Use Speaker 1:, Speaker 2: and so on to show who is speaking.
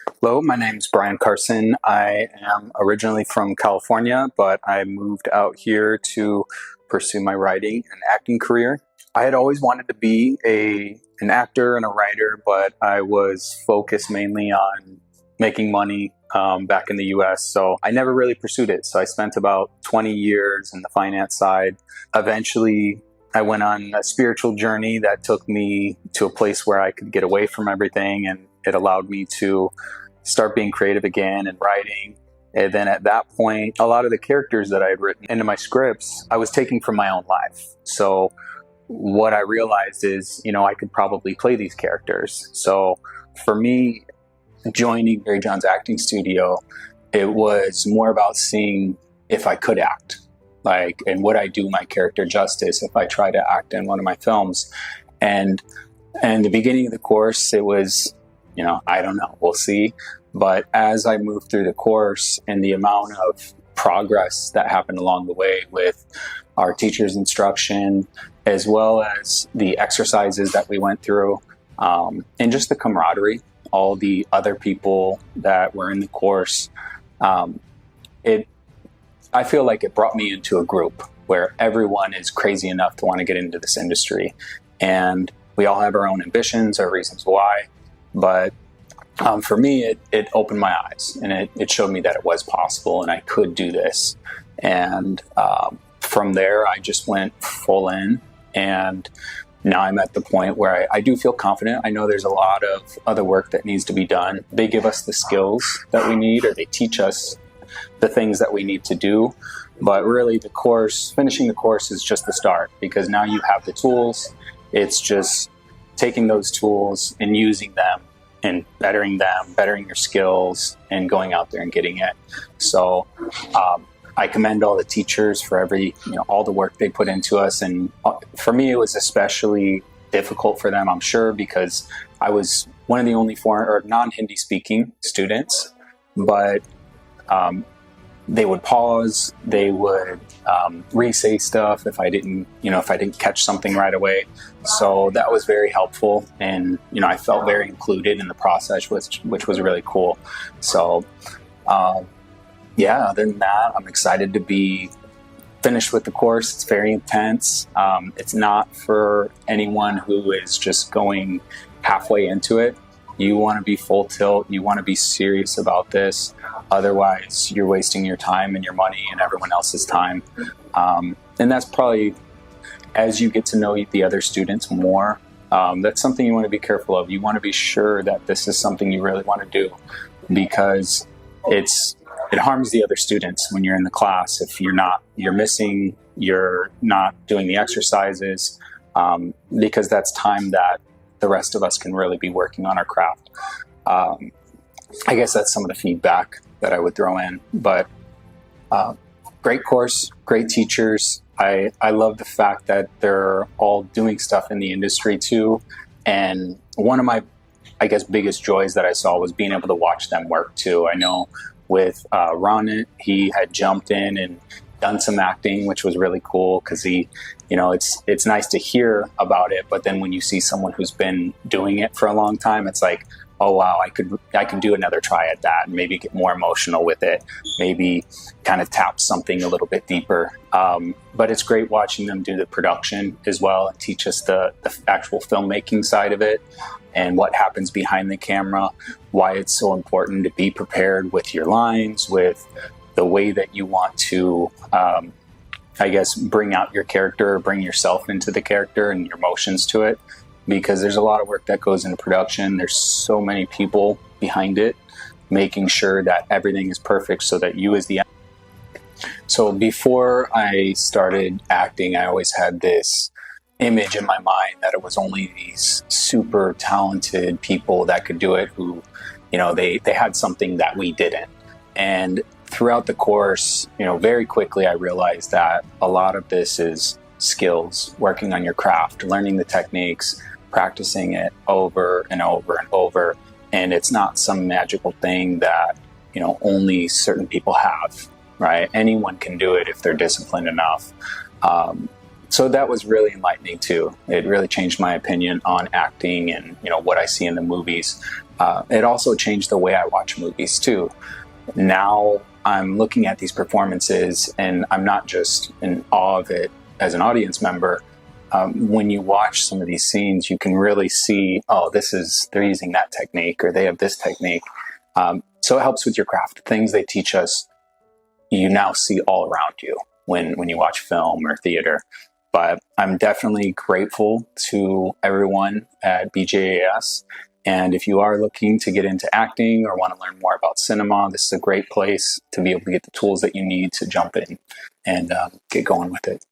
Speaker 1: Hello, my name's Brian Carson. I am originally from California, but I moved out here to pursue my writing and acting career. I had always wanted to be an actor and a writer, but I was focused mainly on making money back in the US, so I never really pursued it. So I spent about 20 years in the finance side. Eventually, I went on a spiritual journey that took me to a place where I could get away from everything, and it allowed me to start being creative again and writing. And then at that point, a lot of the characters that I had written into my scripts, I was taking from my own life. So what I realized is, I could probably play these characters. So for me, joining Barry John's acting studio, it was more about seeing if I could act, and would I do my character justice if I try to act in one of my films. And the beginning of the course, it was, I don't know, we'll see. But as I moved through the course and the amount of progress that happened along the way with our teacher's instruction, as well as the exercises that we went through, and just the camaraderie, all the other people that were in the course, I feel like it brought me into a group where everyone is crazy enough to want to get into this industry. And we all have our own ambitions, our reasons why. But for me, it opened my eyes, and it showed me that it was possible and I could do this. And from there, I just went full in. And now I'm at the point where I do feel confident. I know there's a lot of other work that needs to be done. They give us the skills that we need, or they teach us the things that we need to do. But really, finishing the course is just the start, because now you have the tools. It's just taking those tools and using them and bettering your skills, and going out there and getting it. So I commend all the teachers for all the work they put into us. And for me, it was especially difficult for them, I'm sure, because I was one of the only foreign or non-Hindi speaking students. But they would pause, they would re-say stuff if I didn't catch something right away. So that was very helpful, and I felt very included in the process, which was really cool. So other than that, I'm excited to be finished with the course. It's very intense. It's not for anyone who is just going halfway into it. You want to be full tilt. You want to be serious about this. Otherwise, you're wasting your time and your money and everyone else's time. And that's probably, as you get to know the other students more, that's something you want to be careful of. You want to be sure that this is something you really want to do, because it harms the other students when you're in the class. If you're missing, you're not doing the exercises, because that's time that the rest of us can really be working on our craft. I guess that's some of the feedback that I would throw in. But great course, great teachers. I love the fact that they're all doing stuff in the industry too. And one of my, biggest joys that I saw was being able to watch them work too. I know with Ron, he had jumped in and done some acting, which was really cool, because it's nice to hear about it, but then when you see someone who's been doing it for a long time, it's like, oh wow, I could do another try at that, and maybe get more emotional with it, maybe kind of tap something a little bit deeper. But it's great watching them do the production as well, and teach us the actual filmmaking side of it, and what happens behind the camera, why it's so important to be prepared with your lines, with the way that you want to, bring out your character, or bring yourself into the character and your emotions to it, because there's a lot of work that goes into production. There's so many people behind it, making sure that everything is perfect so that you as the actor. So before I started acting, I always had this image in my mind that it was only these super talented people that could do it, who, they had something that we didn't. And throughout the course, very quickly I realized that a lot of this is skills, working on your craft, learning the techniques, practicing it over and over and over. And it's not some magical thing that, only certain people have, right? Anyone can do it if they're disciplined enough. So that was really enlightening too. It really changed my opinion on acting and what I see in the movies. It also changed the way I watch movies too. Now I'm looking at these performances and I'm not just in awe of it as an audience member. When you watch some of these scenes, you can really see, oh, they're using that technique or they have this technique. So it helps with your craft. Things they teach us, you now see all around you when you watch film or theater. But I'm definitely grateful to everyone at BJAS. And if you are looking to get into acting or want to learn more about cinema, this is a great place to be able to get the tools that you need to jump in and get going with it.